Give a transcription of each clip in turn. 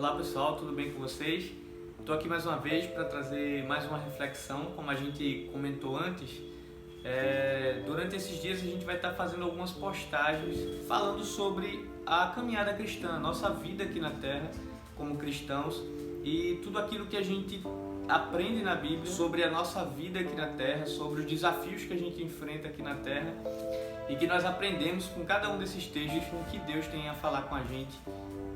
Olá pessoal, tudo bem com vocês? Estou aqui mais uma vez para trazer mais uma reflexão, como a gente comentou antes. Durante esses dias a gente vai estar fazendo algumas postagens falando sobre a caminhada cristã, a nossa vida aqui na Terra como cristãos e tudo aquilo que a gente aprende na Bíblia sobre a nossa vida aqui na Terra, sobre os desafios que a gente enfrenta aqui na Terra e que nós aprendemos com cada um desses textos, com o que Deus tem a falar com a gente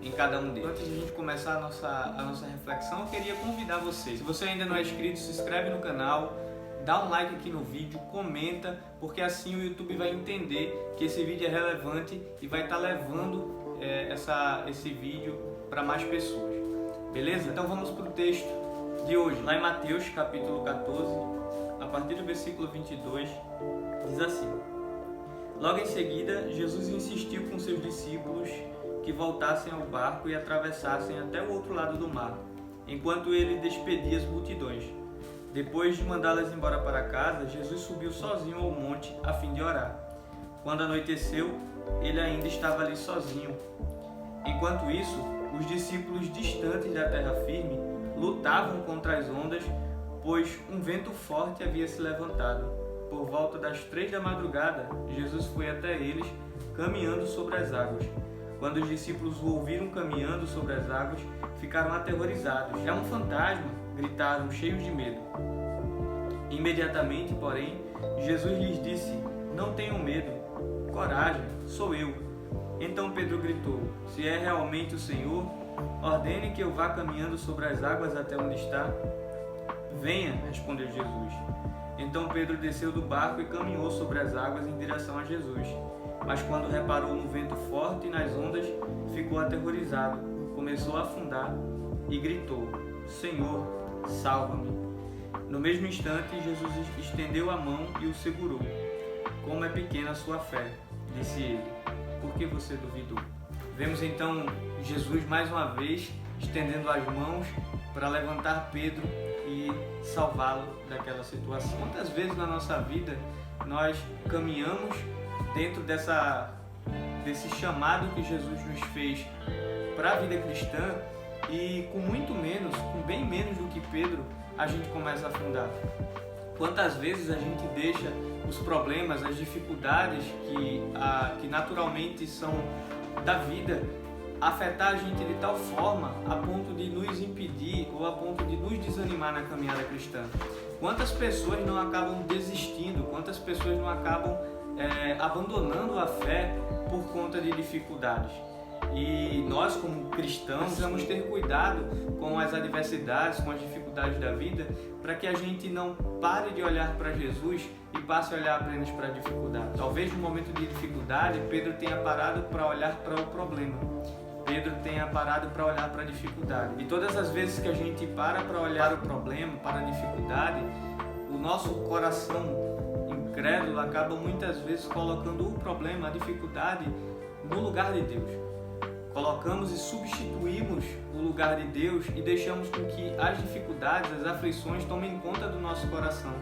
em cada um deles. Antes de a gente começar a nossa reflexão, eu queria convidar você. Se você ainda não é inscrito, se inscreve no canal, dá um like aqui no vídeo, comenta, porque assim o YouTube vai entender que esse vídeo é relevante e vai estar levando esse vídeo para mais pessoas. Beleza? Então vamos para o texto de hoje. Lá em Mateus capítulo 14, a partir do versículo 22, diz assim: Logo em seguida, Jesus insistiu com seus discípulos que voltassem ao barco e atravessassem até o outro lado do mar, enquanto ele despedia as multidões. Depois de mandá-las embora para casa, Jesus subiu sozinho ao monte a fim de orar. Quando anoiteceu, ele ainda estava ali sozinho. Enquanto isso, os discípulos distantes da terra firme lutavam contra as ondas, pois um vento forte havia se levantado. Por volta das 3 da madrugada, Jesus foi até eles, caminhando sobre as águas. Quando os discípulos o ouviram caminhando sobre as águas, ficaram aterrorizados. É um fantasma! Gritaram, cheios de medo. Imediatamente, porém, Jesus lhes disse: Não tenham medo, coragem, sou eu. Então Pedro gritou: Se é realmente o Senhor, ordene que eu vá caminhando sobre as águas até onde está. Venha, respondeu Jesus. Então Pedro desceu do barco e caminhou sobre as águas em direção a Jesus. Mas quando reparou no vento forte e nas ondas, ficou aterrorizado, começou a afundar e gritou: Senhor, salva-me! No mesmo instante, Jesus estendeu a mão e o segurou. Como é pequena a sua fé, disse ele. Por que você duvidou? Vemos então Jesus mais uma vez estendendo as mãos para levantar Pedro e salvá-lo daquela situação. Quantas vezes na nossa vida nós caminhamos dentro desse chamado que Jesus nos fez para a vida cristã e com muito menos, com bem menos do que Pedro, a gente começa a afundar? Quantas vezes a gente deixa os problemas, as dificuldades que naturalmente são da vida afetar a gente de tal forma a ponto de nos impedir ou a ponto de nos desanimar na caminhada cristã? Quantas pessoas não acabam desistindo? Quantas pessoas não acabam abandonando a fé por conta de dificuldades? E nós, como cristãos, precisamos ter cuidado com as adversidades, com as dificuldades da vida, para que a gente não pare de olhar para Jesus e passe a olhar apenas para a dificuldade. Talvez no momento de dificuldade, Pedro tenha parado para olhar para o problema. Pedro tenha parado para olhar para a dificuldade. E todas as vezes que a gente para olhar o problema, para a dificuldade, o nosso coração incrédulo acaba muitas vezes colocando o problema, a dificuldade, no lugar de Deus. Colocamos e substituímos o lugar de Deus e deixamos com que as dificuldades, as aflições tomem conta do nosso coração,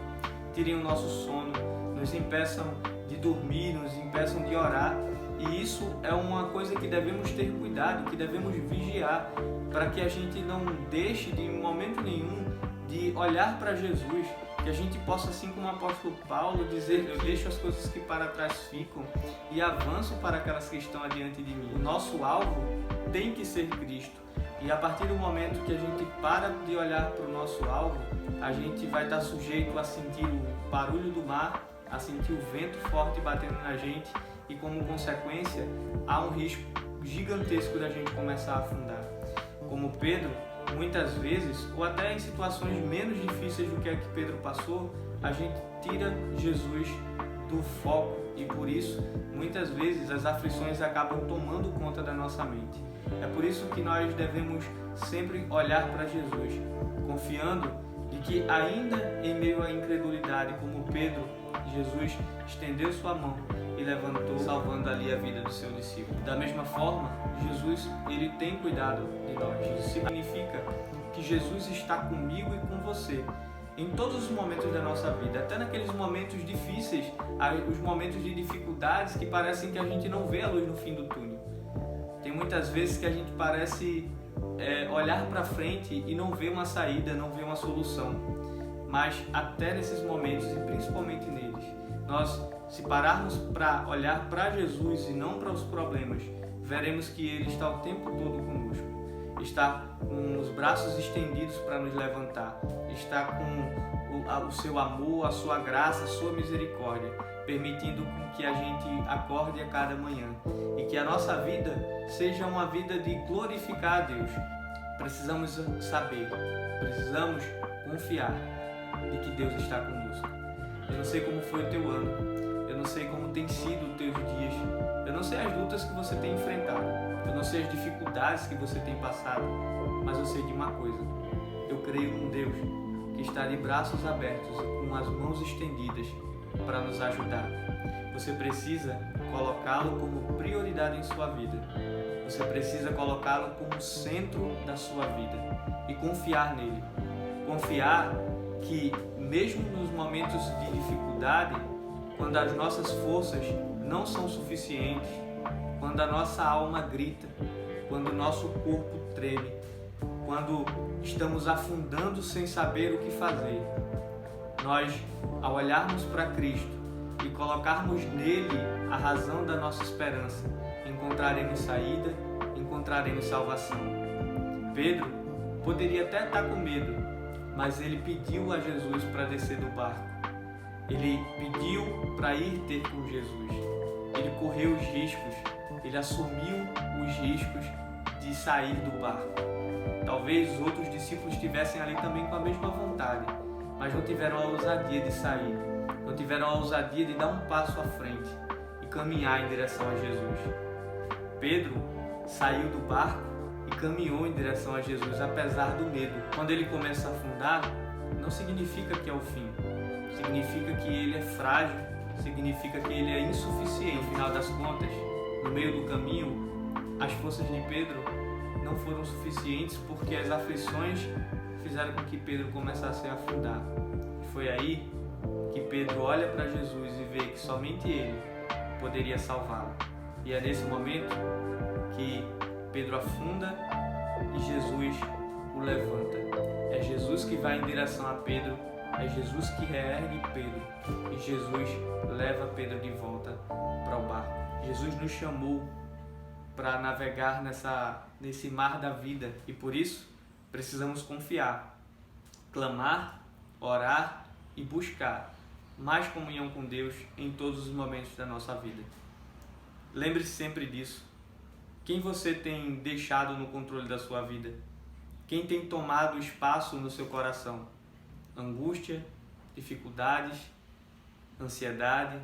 tirem o nosso sono, nos impeçam de dormir, nos impeçam de orar. E isso é uma coisa que devemos ter cuidado, que devemos vigiar, para que a gente não deixe de momento nenhum de olhar para Jesus, que a gente possa, assim como o apóstolo Paulo, dizer: eu deixo as coisas que para trás ficam e avanço para aquelas que estão adiante de mim. O nosso alvo tem que ser Cristo. E a partir do momento que a gente para de olhar para o nosso alvo, a gente vai estar sujeito a sentir o barulho do mar, a sentir o vento forte batendo na gente e, como consequência, há um risco gigantesco da gente começar a afundar. Como Pedro, muitas vezes, ou até em situações menos difíceis do que a que Pedro passou, a gente tira Jesus do foco e por isso, muitas vezes, as aflições acabam tomando conta da nossa mente. É por isso que nós devemos sempre olhar para Jesus, confiando de que ainda em meio à incredulidade, como Pedro, Jesus estendeu sua mão e levantou, salvando ali a vida do seu discípulo. Da mesma forma, Jesus, ele tem cuidado de nós. Isso significa que Jesus está comigo e com você em todos os momentos da nossa vida, até naqueles momentos difíceis, os momentos de dificuldades que parecem que a gente não vê a luz no fim do túnel. Tem muitas vezes que a gente parece olhar para frente e não ver uma saída, não ver uma solução. Mas até nesses momentos, e principalmente neles, nós, se pararmos para olhar para Jesus e não para os problemas, veremos que Ele está o tempo todo conosco. Está com os braços estendidos para nos levantar. Está com o seu amor, a sua graça, a sua misericórdia, permitindo que a gente acorde a cada manhã. E que a nossa vida seja uma vida de glorificar a Deus. Precisamos saber, precisamos confiar de que Deus está conosco. Eu não sei como foi o teu ano, eu não sei como tem sido os teus dias, eu não sei as lutas que você tem enfrentado, eu não sei as dificuldades que você tem passado, mas eu sei de uma coisa: eu creio num Deus que está de braços abertos e com as mãos estendidas para nos ajudar. Você precisa colocá-lo como prioridade em sua vida. Você precisa colocá-lo como centro da sua vida e confiar nele. Confiar que mesmo nos momentos de dificuldade, quando as nossas forças não são suficientes, quando a nossa alma grita, quando o nosso corpo treme, quando estamos afundando sem saber o que fazer, nós, ao olharmos para Cristo e colocarmos nele a razão da nossa esperança, encontraremos saída, encontraremos salvação. Pedro poderia até estar com medo, mas ele pediu a Jesus para descer do barco. Ele pediu para ir ter com Jesus. Ele correu os riscos, ele assumiu os riscos de sair do barco. Talvez os outros discípulos estivessem ali também com a mesma vontade, mas não tiveram a ousadia de sair, não tiveram a ousadia de dar um passo à frente e caminhar em direção a Jesus. Pedro saiu do barco e caminhou em direção a Jesus, apesar do medo. Quando ele começa a afundar, não significa que é o fim, significa que ele é frágil, significa que ele é insuficiente. No final das contas, no meio do caminho, as forças de Pedro não foram suficientes, porque as aflições fizeram com que Pedro começasse a afundar. Foi aí que Pedro olha para Jesus e vê que somente ele poderia salvá-lo. E é nesse momento que Pedro afunda e Jesus o levanta. É Jesus que vai em direção a Pedro, é Jesus que reergue Pedro e Jesus leva Pedro de volta para o barco. Jesus nos chamou para navegar nesse mar da vida e por isso precisamos confiar, clamar, orar e buscar mais comunhão com Deus em todos os momentos da nossa vida. Lembre-se sempre disso. Quem você tem deixado no controle da sua vida? Quem tem tomado espaço no seu coração? Angústia, dificuldades, ansiedade,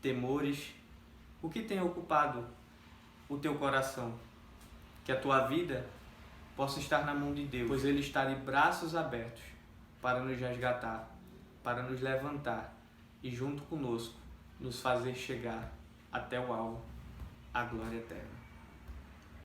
temores? O que tem ocupado o teu coração? Que a tua vida possa estar na mão de Deus, pois Ele está de braços abertos para nos resgatar, para nos levantar e junto conosco nos fazer chegar até o alvo, a glória eterna.